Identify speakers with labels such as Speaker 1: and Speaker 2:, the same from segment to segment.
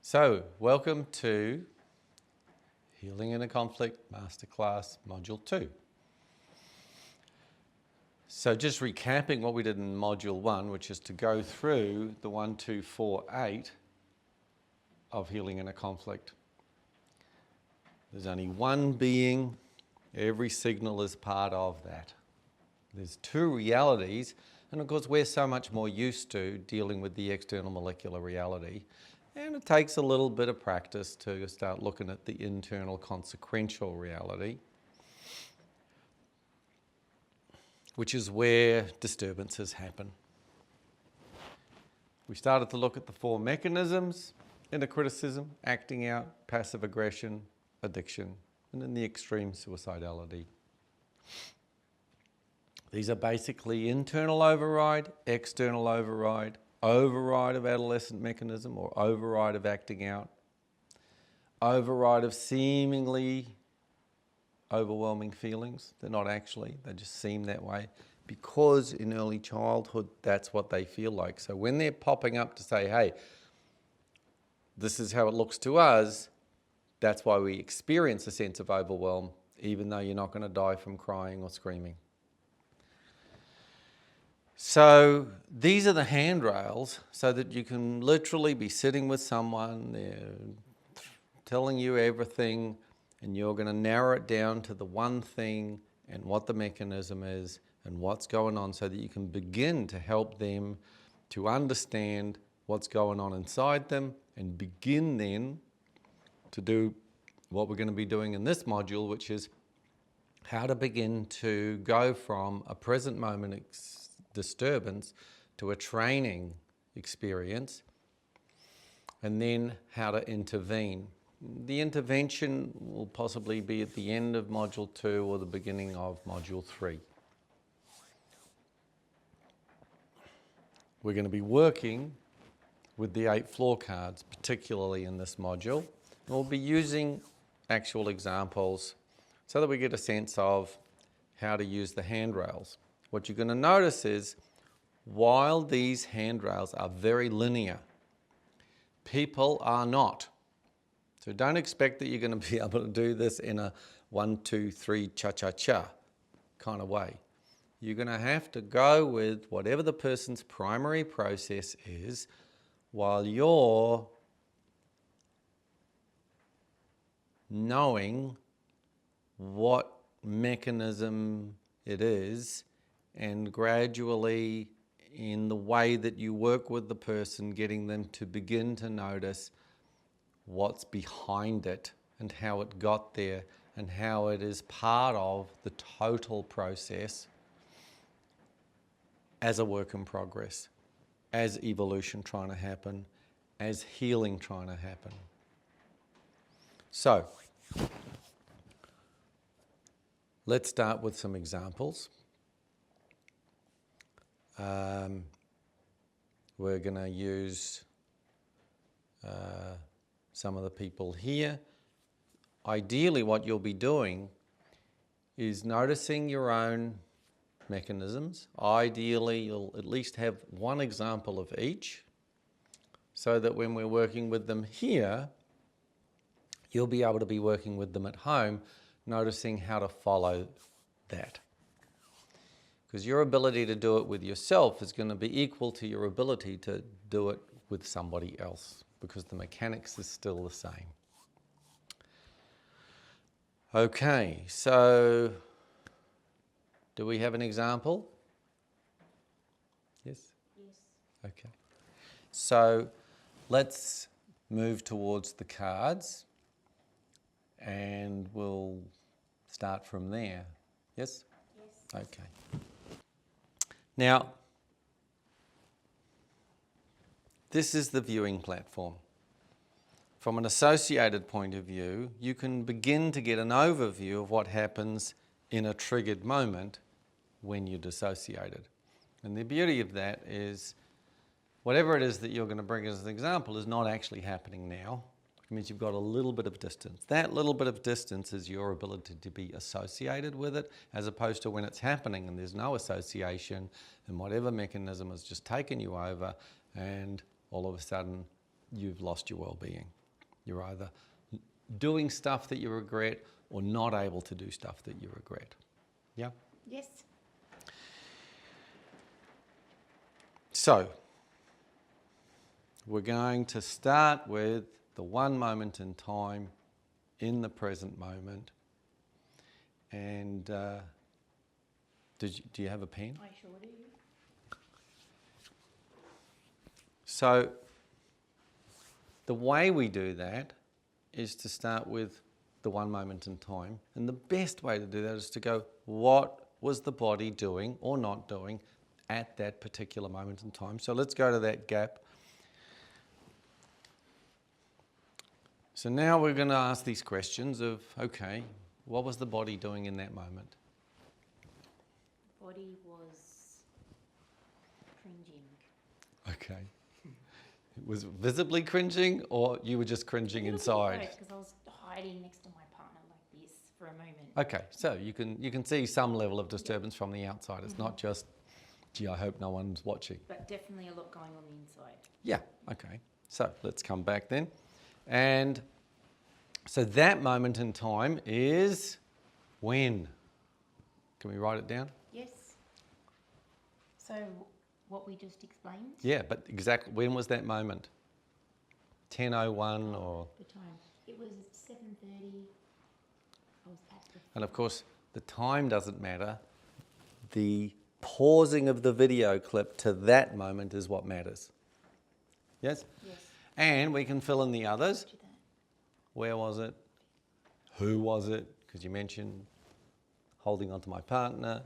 Speaker 1: So, welcome to Healing in a Conflict Masterclass Module 2. So just recapping what we did in Module 1, which is to go through the 1, 2, 4, 8 of Healing in a Conflict. There's only one being, every signal is part of that. There's two realities, and of course we're so much more used to dealing with the external molecular reality. And it takes a little bit of practice to start looking at the internal consequential reality, which is where disturbances happen. We started to look at the four mechanisms: inner criticism, acting out, passive aggression, addiction, and then the extreme suicidality. These are basically internal override, external override, override of adolescent mechanism or override of acting out, override of seemingly overwhelming feelings. They're not actually, they just seem that way because in early childhood that's what they feel like. So when they're popping up to say, hey, this is how it looks to us, that's why we experience a sense of overwhelm, even though you're not going to die from crying or screaming. So these are the handrails so that you can literally be sitting with someone, they're telling you everything, and you're going to narrow it down to the one thing and what the mechanism is and what's going on so that you can begin to help them to understand what's going on inside them and begin then to do what we're going to be doing in this module, which is how to begin to go from a present moment disturbance to a training experience, and then how to intervene. The intervention will possibly be at the end of Module 2 or the beginning of Module 3. We're going to be working with the 8 floor cards, particularly in this module. And we'll be using actual examples so that we get a sense of how to use the handrails. What you're going to notice is, while these handrails are very linear, people are not. So don't expect that you're going to be able to do this in a 1, 2, 3, cha-cha-cha kind of way. You're going to have to go with whatever the person's primary process is while you're knowing what mechanism it is, and gradually in the way that you work with the person, getting them to begin to notice what's behind it and how it got there and how it is part of the total process as a work in progress, as evolution trying to happen, as healing trying to happen. So, let's start with some examples. We're going to use some of the people here. Ideally, what you'll be doing is noticing your own mechanisms. Ideally, you'll at least have one example of each so that when we're working with them here, you'll be able to be working with them at home, noticing how to follow that. Because your ability to do it with yourself is going to be equal to your ability to do it with somebody else, because the mechanics is still the same. Okay, so do we have an example? Yes?
Speaker 2: Yes.
Speaker 1: Okay. So let's move towards the cards and we'll start from there. Yes?
Speaker 2: Yes.
Speaker 1: Okay. Now, this is the viewing platform. From an associated point of view, you can begin to get an overview of what happens in a triggered moment when you're dissociated. And the beauty of that is, whatever it is that you're going to bring as an example is not actually happening now. It means you've got a little bit of distance. That little bit of distance is your ability to be associated with it, as opposed to when it's happening and there's no association and whatever mechanism has just taken you over, and all of a sudden you've lost your well-being. You're either doing stuff that you regret or not able to do stuff that you regret. Yeah?
Speaker 2: Yes.
Speaker 1: So, we're going to start with the one moment in time in the present moment. And do you have a pen?
Speaker 2: I sure do.
Speaker 1: So, the way we do that is to start with the one moment in time. And the best way to do that is to go, what was the body doing or not doing at that particular moment in time? So let's go to that gap. So now we're going to ask these questions of, okay, what was the body doing in that moment?
Speaker 2: The body was cringing.
Speaker 1: Okay. It was visibly cringing, or you were just cringing inside?
Speaker 2: Because I was hiding next to my partner like this for a moment.
Speaker 1: Okay, so you can see some level of disturbance from the outside. It's not just, gee, I hope no one's watching.
Speaker 2: But definitely a lot going on the inside.
Speaker 1: Yeah, okay. So let's come back then. And so that moment in time is when? Can we write it down?
Speaker 2: Yes. So what we just explained?
Speaker 1: Yeah, but exactly when was that moment? 10:01 or?
Speaker 2: The time. It was 7:30. I was at the...
Speaker 1: And of course, the time doesn't matter. The pausing of the video clip to that moment is what matters. Yes?
Speaker 2: Yes.
Speaker 1: And we can fill in the others.
Speaker 2: Do that.
Speaker 1: Where was it? Who was it? Because you mentioned holding on to my partner.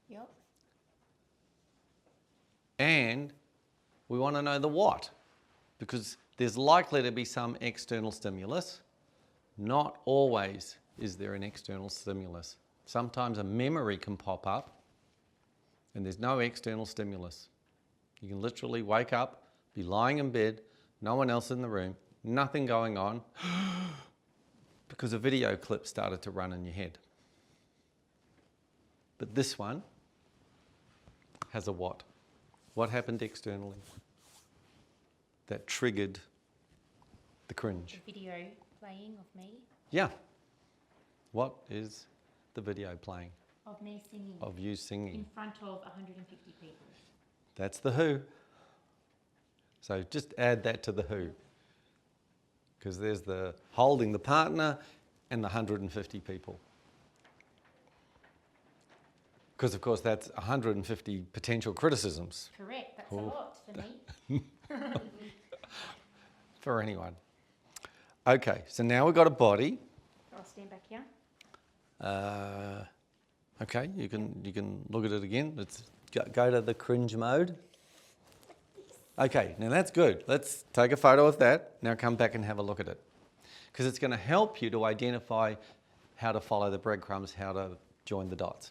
Speaker 2: Yep.
Speaker 1: And we want to know the what, because there's likely to be some external stimulus. Not always is there an external stimulus. Sometimes a memory can pop up and there's no external stimulus. You can literally wake up, be lying in bed, no one else in the room, nothing going on, because a video clip started to run in your head. But this one has a what? What happened externally that triggered the cringe?
Speaker 2: The video playing of me.
Speaker 1: Yeah. What is the video playing?
Speaker 2: Of me singing.
Speaker 1: Of you singing.
Speaker 2: In front of 150 people.
Speaker 1: That's the who. So just add that to the who. Because there's the holding the partner and the 150 people. Because of course that's 150 potential criticisms.
Speaker 2: Correct, that's a lot for me.
Speaker 1: For anyone. Okay, so now we've got a body.
Speaker 2: I'll stand back here.
Speaker 1: Okay, you can look at it again. Let's go to the cringe mode. Okay, now that's good. Let's take a photo of that. Now come back and have a look at it. Because it's going to help you to identify how to follow the breadcrumbs, how to join the dots.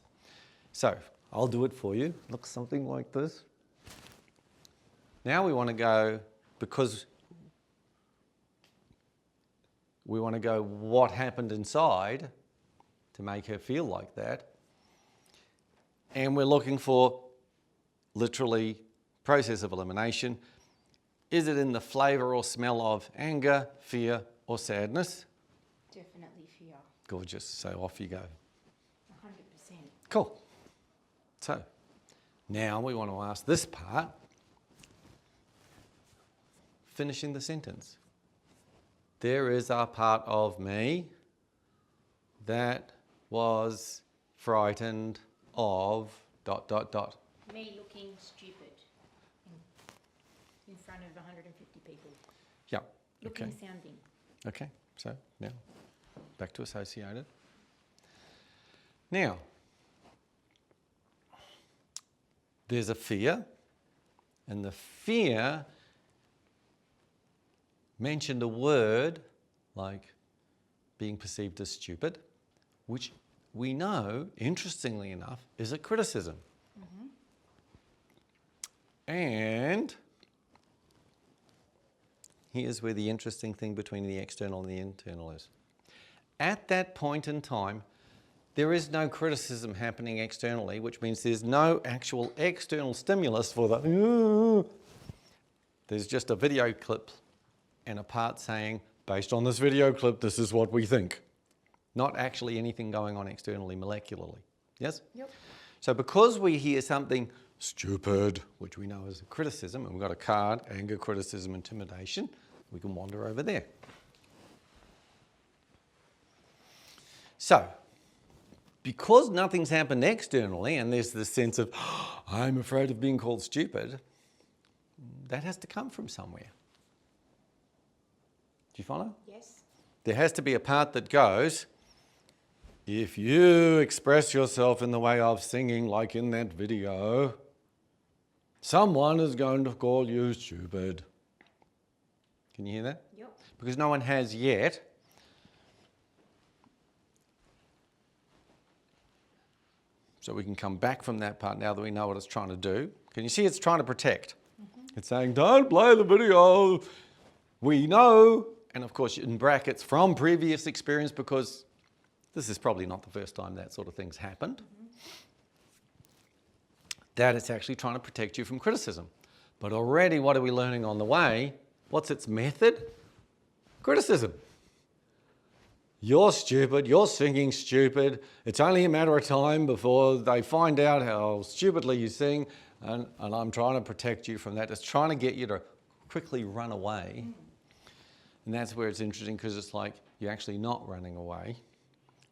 Speaker 1: So, I'll do it for you. Looks something like this. Now we want to go, because we want to go what happened inside to make her feel like that. And we're looking for literally process of elimination. Is it in the flavour or smell of anger, fear or sadness?
Speaker 2: Definitely fear.
Speaker 1: Gorgeous, so off you go.
Speaker 2: 100%.
Speaker 1: Cool. So, now we want to ask this part, finishing the sentence. There is a part of me that was frightened of ...
Speaker 2: Me looking stupid in front of 150 people.
Speaker 1: Yeah.
Speaker 2: Looking,
Speaker 1: Okay.
Speaker 2: sounding.
Speaker 1: Okay. So now back to associated. Now there's a fear, and the fear mentioned a word like being perceived as stupid, which we know, interestingly enough, is a criticism. And here's where the interesting thing between the external and the internal is. At that point in time, there is no criticism happening externally, which means there's no actual external stimulus for the... There's just a video clip and a part saying, based on this video clip, this is what we think. Not actually anything going on externally molecularly. Yes?
Speaker 2: Yep.
Speaker 1: So because we hear something stupid, which we know is a criticism, and we've got a card, anger, criticism, intimidation, we can wander over there. So, because nothing's happened externally, and there's this sense of, oh, I'm afraid of being called stupid, that has to come from somewhere. Do you follow?
Speaker 2: Yes.
Speaker 1: There has to be a part that goes, if you express yourself in the way of singing, like in that video, someone is going to call you stupid. Can you hear that?
Speaker 2: Yep.
Speaker 1: Because no one has yet. So we can come back from that part now that we know what it's trying to do. Can you see it's trying to protect? Mm-hmm. It's saying, don't play the video. We know, and of course in brackets, from previous experience, because this is probably not the first time that sort of thing's happened, that it's actually trying to protect you from criticism. But already what are we learning on the way? What's its method? Criticism. You're stupid, you're singing stupid. It's only a matter of time before they find out how stupidly you sing, and I'm trying to protect you from that. It's trying to get you to quickly run away. And that's where it's interesting, because it's like you're actually not running away.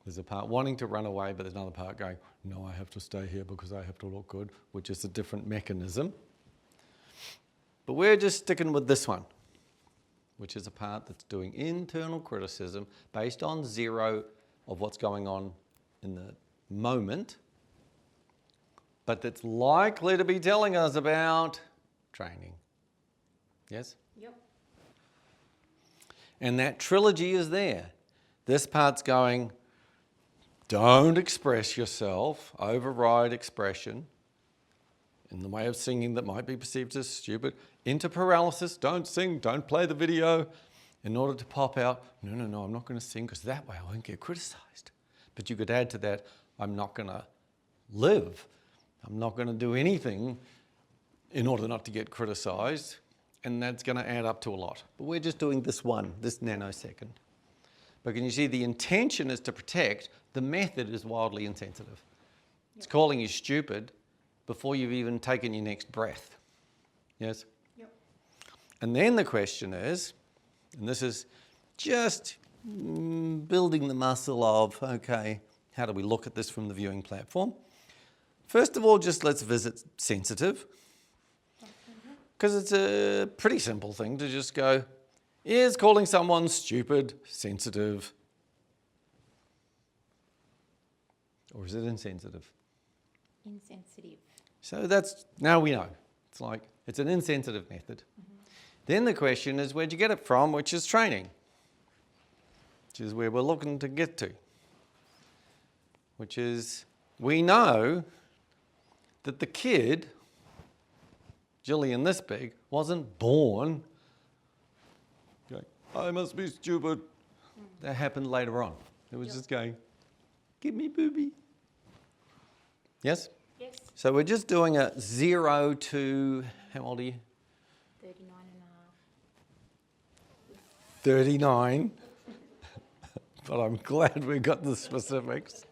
Speaker 1: There's a part wanting to run away, but there's another part going, no, I have to stay here because I have to look good, which is a different mechanism. But we're just sticking with this one, which is a part that's doing internal criticism based on zero of what's going on in the moment, but that's likely to be telling us about training. Yes?
Speaker 2: Yep.
Speaker 1: And that trilogy is there. This part's going, don't express yourself, override expression in the way of singing that might be perceived as stupid, into paralysis, don't sing, don't play the video, in order to pop out, no, I'm not going to sing because that way I won't get criticised. But you could add to that, I'm not going to live, I'm not going to do anything in order not to get criticised, and that's going to add up to a lot. But we're just doing this nanosecond. But can you see the intention is to protect, the method is wildly insensitive. It's calling you stupid before you've even taken your next breath. Yes?
Speaker 2: Yep.
Speaker 1: And then the question is, and this is just building the muscle of, okay, how do we look at this from the viewing platform? First of all, just let's visit sensitive, because it's a pretty simple thing to just go, is calling someone stupid sensitive? Or is it insensitive?
Speaker 2: Insensitive.
Speaker 1: So that's, now we know. It's like, it's an insensitive method. Then the question is, where'd you get it from, which is training, which is where we're looking to get to, which is, we know that the kid, Jillian this big, wasn't born going, I must be stupid. That happened later on. It was just going, give me booby. Yes?
Speaker 2: Yes.
Speaker 1: So we're just doing a 0 to, how old are you?
Speaker 2: 39 and a half.
Speaker 1: 39. But I'm glad we got the specifics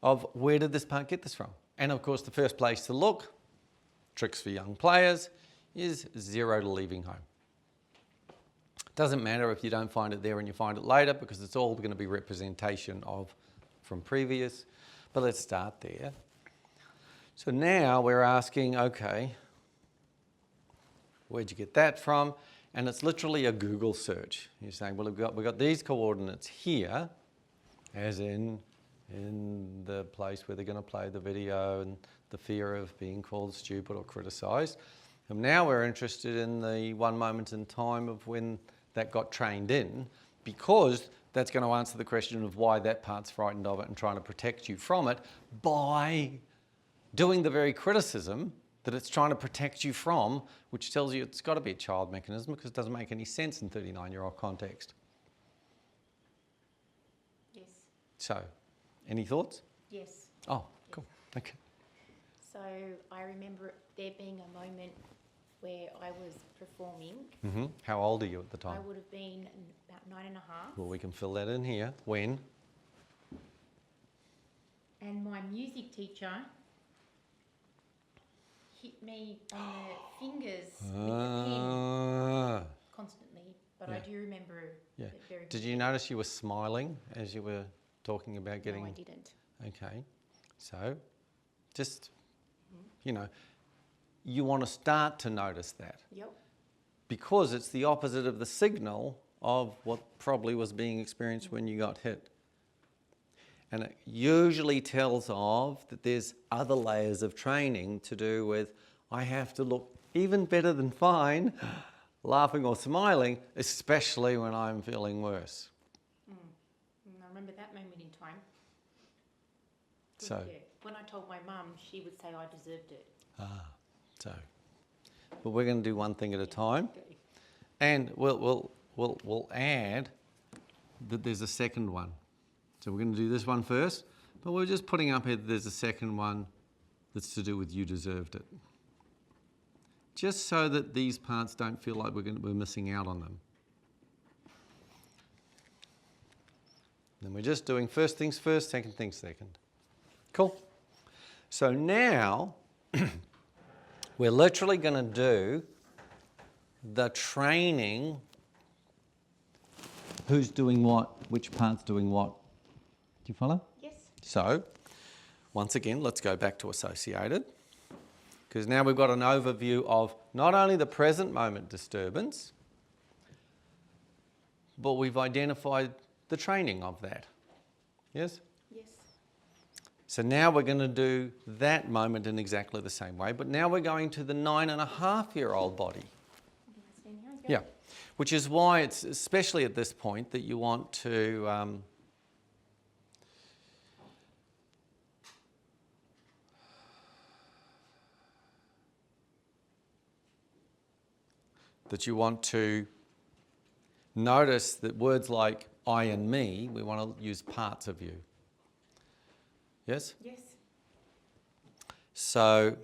Speaker 1: of where did this part get this from. And of course the first place to look, tricks for young players, is 0 to leaving home. Doesn't matter if you don't find it there and you find it later, because it's all going to be representation of from previous. But let's start there. So now we're asking, okay, where'd you get that from? And it's literally a Google search. You're saying, well, we've got these coordinates here, as in the place where they're going to play the video and the fear of being called stupid or criticised. And now we're interested in the one moment in time of when that got trained in, because that's going to answer the question of why that part's frightened of it and trying to protect you from it by doing the very criticism that it's trying to protect you from, which tells you it's got to be a child mechanism, because it doesn't make any sense in 39-year-old context.
Speaker 2: Yes.
Speaker 1: So, any thoughts?
Speaker 2: Yes.
Speaker 1: Oh, cool. Okay.
Speaker 2: So I remember there being a moment where I was performing.
Speaker 1: How old are you at the
Speaker 2: I
Speaker 1: time?
Speaker 2: would have been about 9.5.
Speaker 1: Well, we can fill that in here. When?
Speaker 2: And my music teacher hit me on the fingers with the pen
Speaker 1: Ah.
Speaker 2: constantly. But I
Speaker 1: Yeah.
Speaker 2: do remember
Speaker 1: Yeah.
Speaker 2: it very
Speaker 1: Did you notice you were smiling as you were talking about getting...
Speaker 2: No, I didn't.
Speaker 1: Okay. So, just, you know, you want to start to notice that.
Speaker 2: Yep.
Speaker 1: Because it's the opposite of the signal of what probably was being experienced when you got hit. And it usually tells of that there's other layers of training to do with, I have to look even better than fine, laughing or smiling, especially when I'm feeling worse.
Speaker 2: I remember that moment in time.
Speaker 1: So,
Speaker 2: Yeah. When I told my mum, she would say I deserved it.
Speaker 1: so, but we're going to do one thing at a time.
Speaker 2: Okay.
Speaker 1: And we'll add that there's a second one. So we're going to do this one first, but we're just putting up here that there's a second one that's to do with you deserved it. Just so that these parts don't feel like we're missing out on them. Then we're just doing first things first, second things second. Cool. So now we're literally going to do the training. Who's doing what? Which part's doing what? Do you follow?
Speaker 2: Yes.
Speaker 1: So, once again, let's go back to associated. Because now we've got an overview of not only the present moment disturbance, but we've identified the training of that. Yes?
Speaker 2: Yes.
Speaker 1: So now we're going to do that moment in exactly the same way, but now we're going to the 9.5-year-old body.
Speaker 2: Can I stand here?
Speaker 1: Yeah, which is why it's especially at this point that you want to notice that words like I and me, we want to use parts of you. Yes?
Speaker 2: Yes.
Speaker 1: So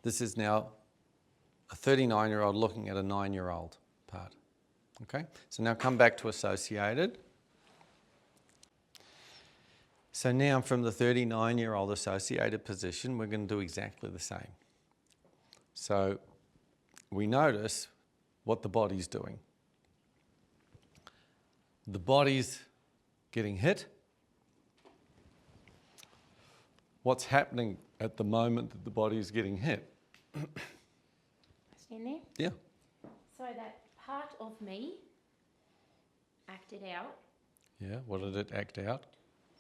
Speaker 1: this is now a 39-year-old looking at a 9-year-old part. Okay? So now come back to associated. So now from the 39-year-old associated position, we're going to do exactly the same. So we notice what the body's doing. The body's getting hit. What's happening at the moment that the body is getting hit?
Speaker 2: Stand there.
Speaker 1: Yeah.
Speaker 2: So that part of me acted out,
Speaker 1: Yeah, what did it act out?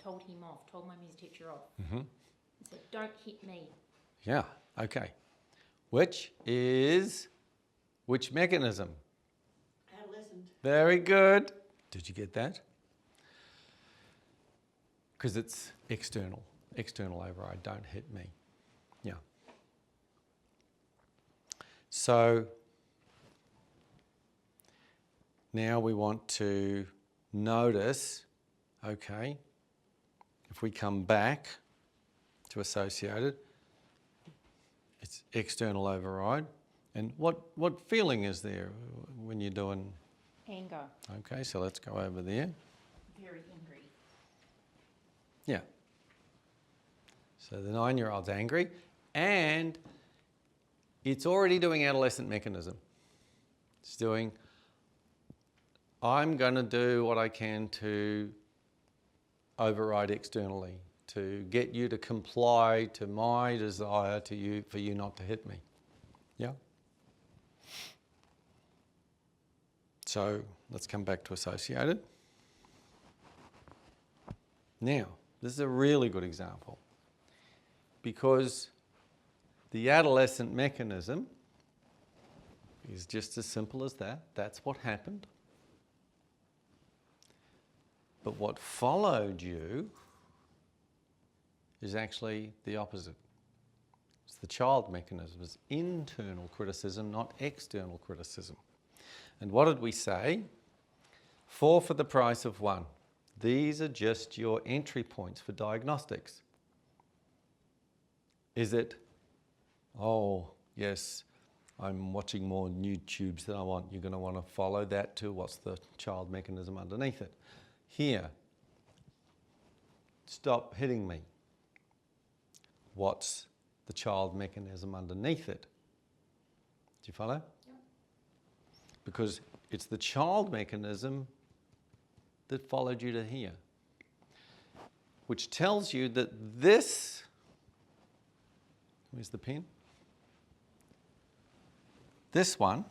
Speaker 2: told him off, told my music teacher off.
Speaker 1: Mm-hmm.
Speaker 2: He said, don't hit me.
Speaker 1: Yeah, okay. Which mechanism?
Speaker 2: Adolescent.
Speaker 1: Very good. Did you get that? Because it's external override, don't hit me. Yeah. So now we want to notice, okay, if we come back to associated, it's external override. And what feeling is there when you're doing?
Speaker 2: Anger.
Speaker 1: Okay, so let's go over there.
Speaker 2: Very angry.
Speaker 1: Yeah. So the 9-year-old's angry and it's already doing adolescent mechanism. It's doing, I'm going to do what I can to override externally, to get you to comply to my desire for you not to hit me. Yeah? So let's come back to associated. Now, this is a really good example because the adolescent mechanism is just as simple as that. That's what happened. But what followed you is actually the opposite. It's the child mechanism. It's internal criticism, not external criticism. And what did we say? 4 for the price of 1. These are just your entry points for diagnostics. Is it, oh, yes, I'm watching more YouTubes than I want. You're going to want to follow that too. What's the child mechanism underneath it? Here, stop hitting me. What's the child mechanism underneath it? Do you follow?
Speaker 2: Yep.
Speaker 1: Because it's the child mechanism that followed you to here, which tells you that this, where's the pen? This one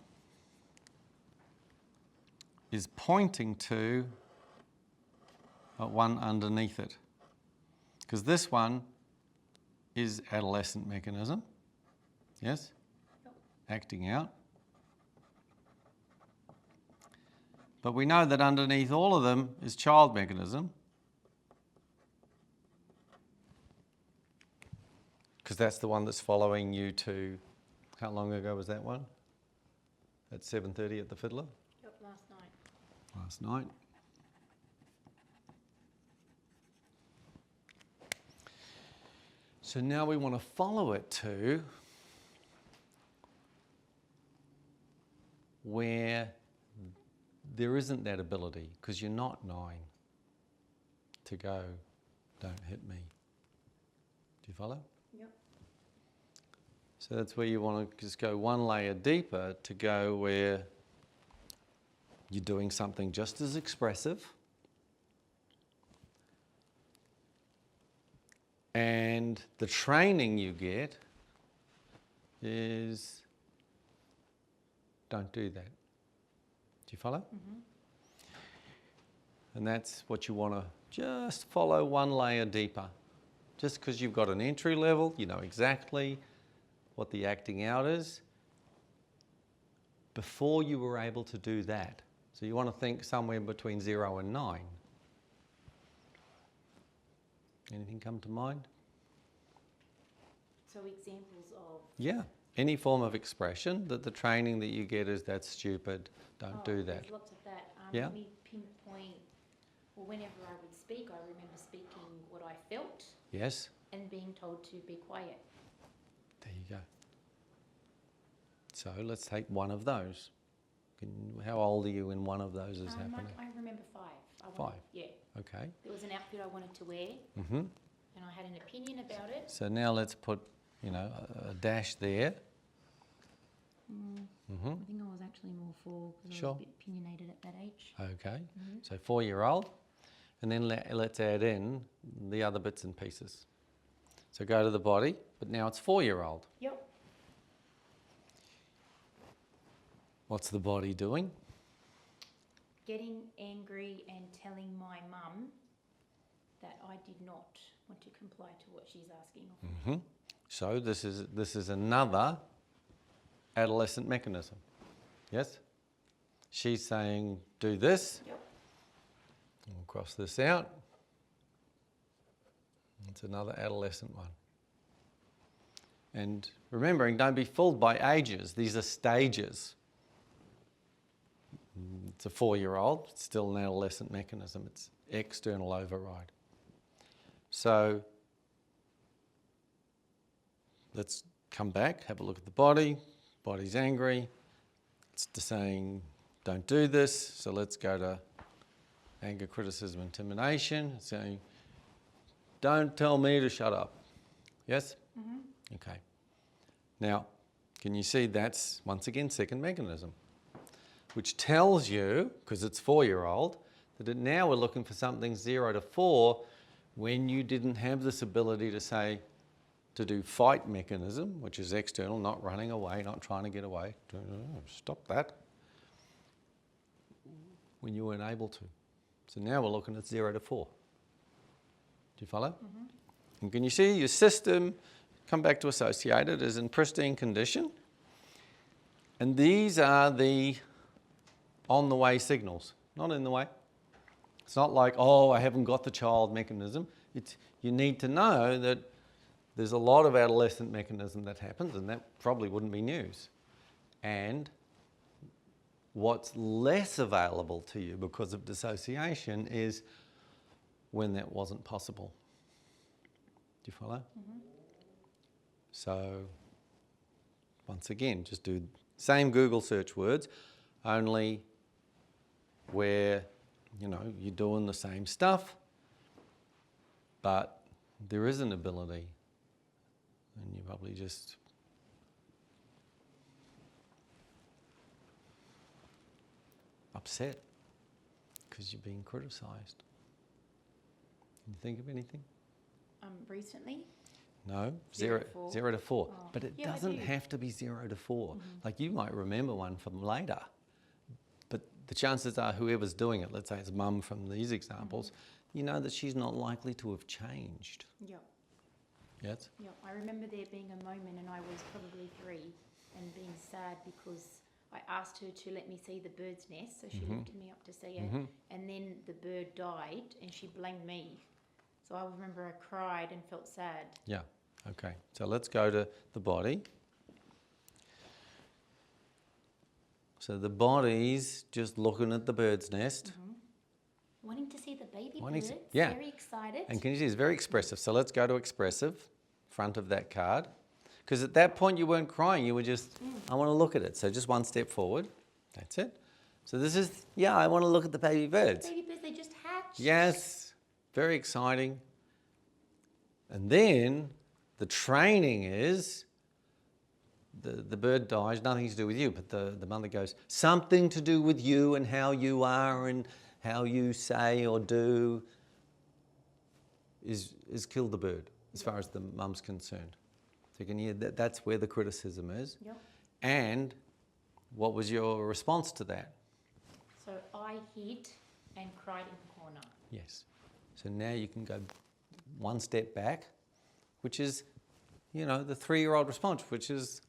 Speaker 1: is pointing to one underneath it. Because this one is adolescent mechanism, yes?
Speaker 2: Yep.
Speaker 1: Acting out. But we know that underneath all of them is child mechanism, because that's the one that's following you to, how long ago was that one? At 7:30 at the Fiddler?
Speaker 2: Yep, last night.
Speaker 1: Last night. So now we want to follow it to where there isn't that ability, because you're not 9 to go, don't hit me. Do you follow?
Speaker 2: Yep.
Speaker 1: So that's where you want to just go one layer deeper to go where you're doing something just as expressive and the training you get is don't do that. Do you follow?
Speaker 2: Mm-hmm.
Speaker 1: And that's what you want to just follow one layer deeper. Just because you've got an entry level, you know exactly what the acting out is before you were able to do that. So you want to think somewhere between 0 and 9. Anything come to mind?
Speaker 2: So examples of...
Speaker 1: Yeah. Any form of expression that the training that you get is that's stupid, don't do that.
Speaker 2: There's lots of that.
Speaker 1: Yeah.
Speaker 2: Let me pinpoint, well, whenever I would speak, I remember speaking what I felt
Speaker 1: Yes?
Speaker 2: and being told to be quiet.
Speaker 1: There you go. So let's take one of those. How old are you when one of those is happening?
Speaker 2: I remember 5.
Speaker 1: 5?
Speaker 2: Yeah.
Speaker 1: Okay.
Speaker 2: There was an outfit I wanted to wear
Speaker 1: Mm-hmm.
Speaker 2: and I had an opinion about it.
Speaker 1: So now let's put, a dash there. Mm-hmm.
Speaker 2: I think I was actually more 4 because I
Speaker 1: Sure.
Speaker 2: was a bit opinionated at that age.
Speaker 1: Okay.
Speaker 2: Mm-hmm.
Speaker 1: So 4-year-old. And then let's add in the other bits and pieces. So go to the body, but now it's 4-year-old.
Speaker 2: Yep.
Speaker 1: What's the body doing?
Speaker 2: Getting angry and telling my mum that I did not want to comply to what she's asking of me.
Speaker 1: Mm-hmm. So this is another adolescent mechanism. Yes? She's saying, do this.
Speaker 2: Yep.
Speaker 1: We'll cross this out. It's another adolescent one. And remembering, don't be fooled by ages. These are stages. It's a 4-year-old. It's still an adolescent mechanism. It's external override. So let's come back, have a look at the body. Body's angry. It's saying, don't do this. So let's go to anger, criticism, intimidation. It's saying, don't tell me to shut up. Yes?
Speaker 2: Mm-hmm.
Speaker 1: Okay. Now, can you see that's, once again, second mechanism, which tells you, because it's 4-year-old, that now we're looking for something 0 to 4 when you didn't have this ability to say, to do fight mechanism, which is external, not running away, not trying to get away. Stop that. When you weren't able to. So now we're looking at 0 to 4. Do you follow?
Speaker 2: Mm-hmm.
Speaker 1: And can you see your system, come back to associated, is in pristine condition. And these are the on the way signals, not in the way. It's not like, oh, I haven't got the child mechanism. You need to know that there's a lot of adolescent mechanism that happens, and that probably wouldn't be news. And What's less available to you because of dissociation is when that wasn't possible. Do you follow? Mm-hmm. So, once again, just do same Google search words, only where, you know, you're doing the same stuff, but there is an ability, and you probably just upset because you're being criticised. Can you think of anything?
Speaker 2: Recently?
Speaker 1: No,
Speaker 2: 0 to 4.
Speaker 1: 0 to 4.
Speaker 2: Oh.
Speaker 1: But it
Speaker 2: Yeah, I
Speaker 1: doesn't
Speaker 2: do.
Speaker 1: have to be 0 to 4. Like you might remember one from later, but the chances are whoever's doing it, let's say it's mum from these examples, you know that she's not likely to have changed.
Speaker 2: Yep.
Speaker 1: Yes?
Speaker 2: Yep. I remember there being a moment, and I was probably 3, and being sad because I asked her to let me see the bird's nest, so she lifted me up to see it, and then the bird died, and she blamed me. So I remember I cried and felt sad.
Speaker 1: Yeah, okay. So let's go to the body. So the body's just looking at the bird's nest.
Speaker 2: Wanting to see the baby
Speaker 1: Wanting
Speaker 2: bird,
Speaker 1: to- yeah.
Speaker 2: very excited.
Speaker 1: And can you see it's very expressive. So let's go to expressive, front of that card. Because at that point you weren't crying, you were just, I want to look at it. So just one step forward. That's it. So this is, yeah, I want to look at the baby birds.
Speaker 2: Baby birds, they just hatched.
Speaker 1: Yes, very exciting. And then the training is, the bird dies, nothing to do with you, but the mother goes, something to do with you and how you are and how you say or do is kill the bird, as far as the mum's concerned. So you can hear that's where the criticism is.
Speaker 2: Yep.
Speaker 1: And what was your response to that?
Speaker 2: So I hid and cried in the corner.
Speaker 1: Yes. So now you can go one step back, which is, you know, the 3-year-old response, which is,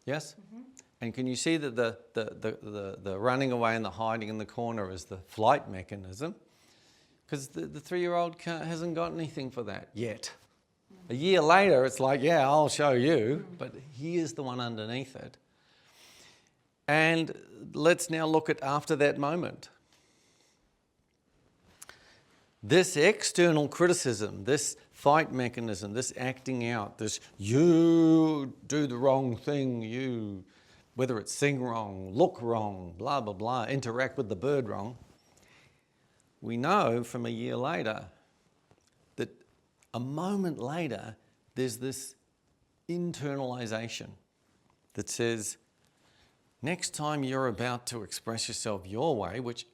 Speaker 1: yes? And can you see that the running away and the hiding in the corner is the flight mechanism? Because the 3-year-old hasn't got anything for that yet. A year later, it's like, yeah, I'll show you, but he is the one underneath it. And let's now look at after that moment. This external criticism, this fight mechanism, this acting out, this you do the wrong thing, you, whether it's sing wrong, look wrong, blah, blah, blah, interact with the bird wrong, we know from a year later that a moment later there's this internalization that says, next time you're about to express yourself your way, which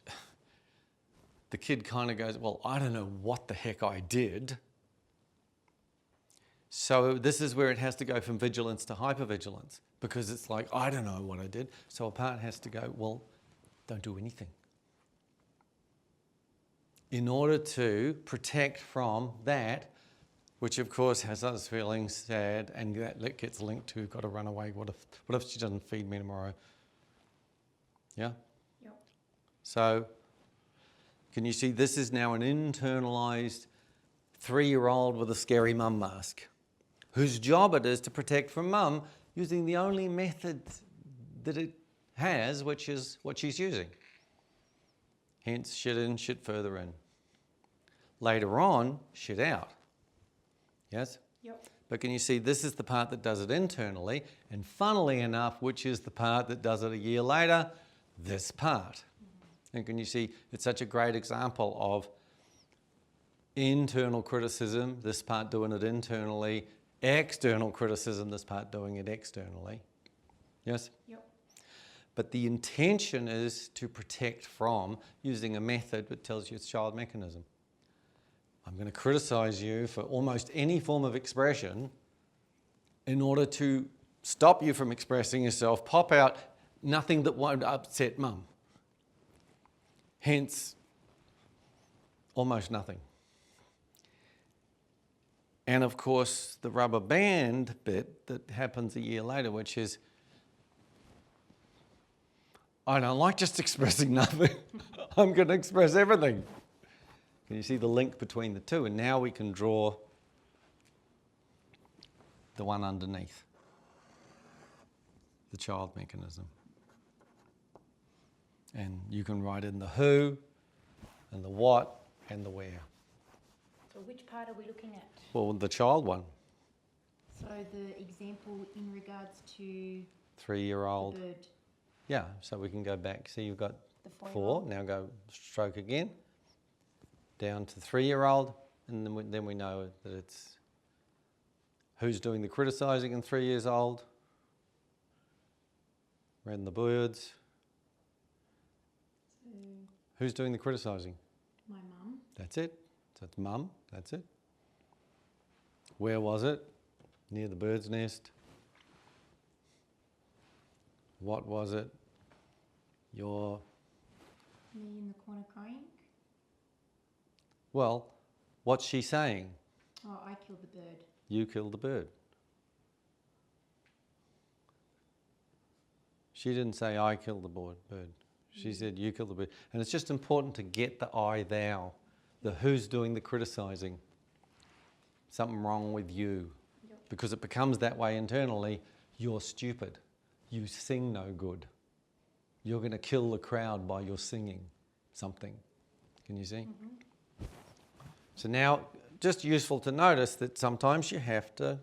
Speaker 1: the kid kind of goes, well, I don't know what the heck I did. So this is where it has to go from vigilance to hypervigilance, because it's like, I don't know what I did. So a part has to go, well, don't do anything. In order to protect from that, which of course has us feeling sad, and that gets linked to, got to run away. What if she doesn't feed me tomorrow? Yeah?
Speaker 2: Yep.
Speaker 1: So, can you see this is now an internalized 3-year-old with a scary mum mask, whose job it is to protect from mum using the only method that it has, which is what she's using. Hence, shit in, shit further in. Later on, shit out. Yes?
Speaker 2: Yep.
Speaker 1: But can you see this is the part that does it internally, and funnily enough, which is the part that does it a year later? This part. And can you see it's such a great example of internal criticism, this part doing it internally, external criticism, this part doing it externally. Yes?
Speaker 2: Yep.
Speaker 1: But the intention is to protect from using a method that tells you it's child mechanism. I'm going to criticize you for almost any form of expression in order to stop you from expressing yourself, pop out nothing that won't upset mum. Hence, almost nothing. And of course, the rubber band bit that happens a year later, which is, I don't like just expressing nothing. I'm going to express everything. Can you see the link between the two? And now we can draw the one underneath. the child mechanism. And you can write in the who and the what and the where.
Speaker 2: So which part are we looking at?
Speaker 1: Well, the child one,
Speaker 2: So the example in regards to
Speaker 1: 3-year-old.
Speaker 2: the bird,
Speaker 1: Yeah, so we can go back. See, you've got
Speaker 2: the
Speaker 1: 4.
Speaker 2: four-year-old.
Speaker 1: Now go stroke again. Down to 3-year-old. And then we know that it's who's doing the criticising in 3 years old. Read the birds.
Speaker 2: So
Speaker 1: Who's doing the criticising?
Speaker 2: my mum.
Speaker 1: That's it. So it's mum. That's it. Where was it? Near the bird's nest. What was it? Your...
Speaker 2: Me in the corner crying.
Speaker 1: Well, what's she saying?
Speaker 2: Oh, I killed the bird.
Speaker 1: You killed the bird. She didn't say, I killed the bird. She said, you killed the bird. And it's just important to get the I, thou, the who's doing the criticising. Something wrong with you.
Speaker 2: Yep.
Speaker 1: Because it becomes that way internally. You're stupid. You sing no good. You're going to kill the crowd by your singing something. Can you see?
Speaker 2: Mm-hmm.
Speaker 1: So now, just useful to notice that sometimes you have to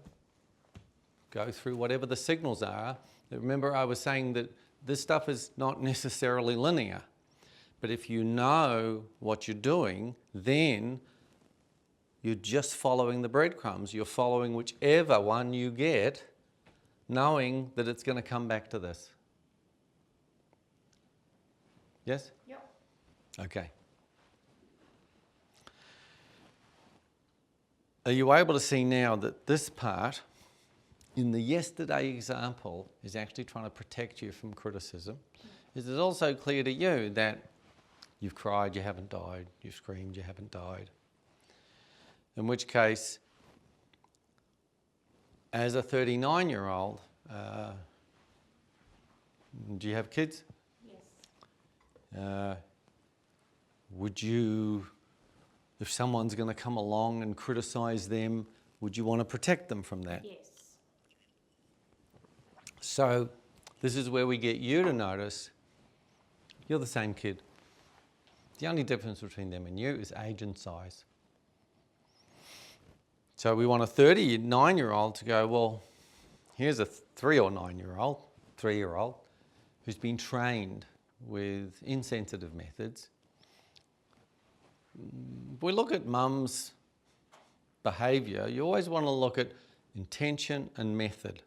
Speaker 1: go through whatever the signals are. Remember, I was saying that this stuff is not necessarily linear. But if you know what you're doing, then you're just following the breadcrumbs. You're following whichever one you get, knowing that it's going to come back to this. Yes?
Speaker 2: Yep.
Speaker 1: Okay. Are you able to see now that this part, in the yesterday example, is actually trying to protect you from criticism? Is it also clear to you that you've cried, you haven't died, you've screamed, you haven't died? In which case, as a 39-year-old, do you have kids?
Speaker 2: Yes.
Speaker 1: Would you, if someone's going to come along and criticise them, would you want to protect them from that?
Speaker 2: Yes.
Speaker 1: So this is where we get you to notice you're the same kid. The only difference between them and you is age and size. So we want a 39-year-old to go, well, here's a 3 or 9-year-old, 3-year-old, who's been trained with insensitive methods. If we look at mum's behaviour, you always want to look at intention and method.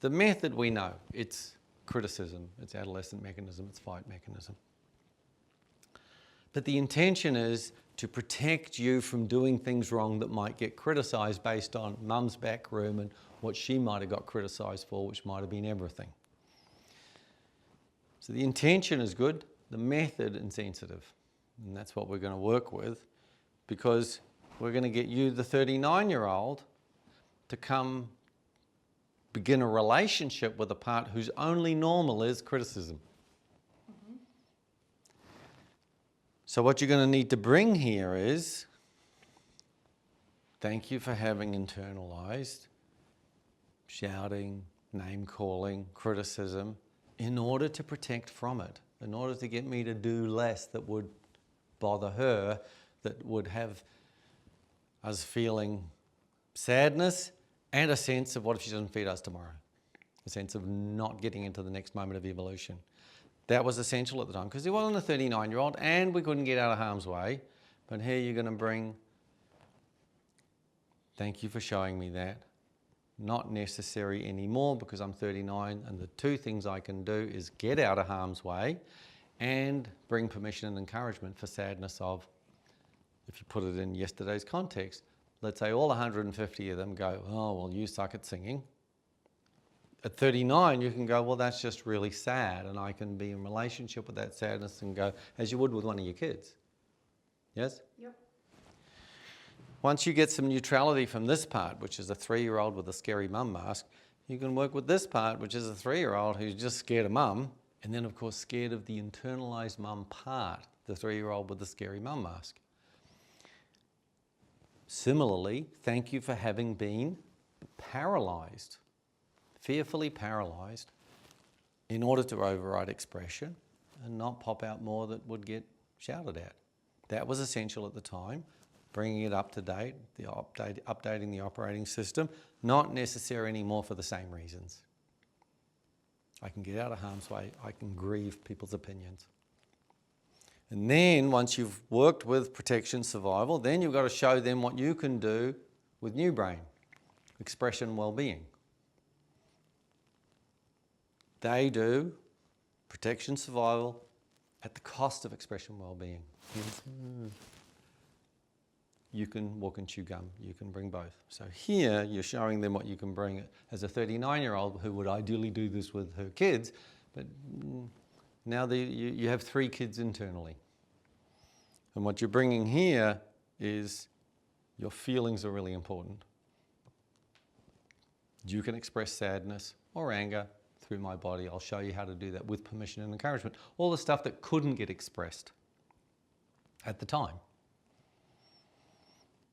Speaker 1: The method we know, it's criticism, it's adolescent mechanism, it's fight mechanism. But the intention is to protect you from doing things wrong that might get criticised based on mum's back room and what she might have got criticised for, which might have been everything. So the intention is good, the method insensitive. And that's what we're going to work with, because we're going to get you, the 39-year-old, to come begin a relationship with a part whose only normal is criticism.
Speaker 2: Mm-hmm.
Speaker 1: So what you're going to need to bring here is, thank you for having internalized shouting, name-calling, criticism, in order to protect from it, in order to get me to do less that would bother her, that would have us feeling sadness and a sense of what if she doesn't feed us tomorrow, a sense of not getting into the next moment of evolution. That was essential at the time, because he wasn't a 39-year-old and we couldn't get out of harm's way. But here you're going to bring, thank you for showing me that. Not necessary anymore because I'm 39, and the two things I can do is get out of harm's way and bring permission and encouragement for sadness of, if you put it in yesterday's context, let's say all 150 of them go, oh, well, you suck at singing. At 39, you can go, well, that's just really sad, and I can be in relationship with that sadness and go, as you would with one of your kids. Yes?
Speaker 2: Yep.
Speaker 1: Once you get some neutrality from this part, which is a 3-year-old with a scary mum mask, you can work with this part, which is a 3-year-old who's just scared of mum, and then, of course, scared of the internalized mum part, the 3-year-old with the scary mum mask. Similarly, thank you for having been paralysed, fearfully paralysed in order to override expression and not pop out more that would get shouted at. That was essential at the time, bringing it up to date, updating the operating system, not necessary anymore for the same reasons. I can get out of harm's way, I can grieve people's opinions. And then once you've worked with protection survival, then you've got to show them what you can do with new brain, expression well-being. They do protection survival at the cost of expression well-being. You can walk and chew gum, you can bring both. So here you're showing them what you can bring as a 39-year-old who would ideally do this with her kids, but now you have 3 kids internally. And what you're bringing here is your feelings are really important. You can express sadness or anger through my body. I'll show you how to do that with permission and encouragement. All the stuff that couldn't get expressed at the time.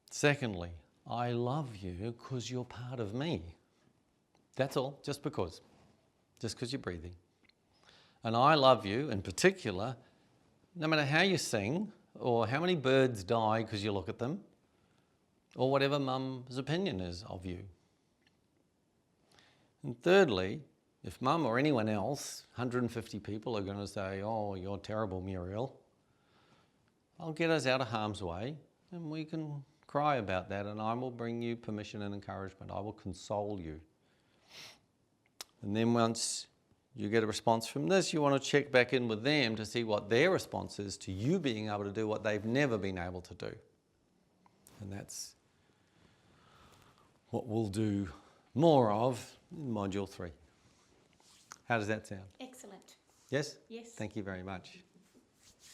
Speaker 1: Secondly, I love you because you're part of me. That's all, just because you're breathing. And I love you in particular, no matter how you sing or how many birds die because you look at them, or whatever mum's opinion is of you. And thirdly, if mum or anyone else, 150 people are going to say, oh, you're terrible, Muriel, I'll get us out of harm's way and we can cry about that, and I will bring you permission and encouragement. I will console you. And then once you get a response from this, you want to check back in with them to see what their response is to you being able to do what they've never been able to do. And that's what we'll do more of in Module 3. How does that sound?
Speaker 2: Excellent.
Speaker 1: Yes?
Speaker 2: Yes.
Speaker 1: Thank you very much.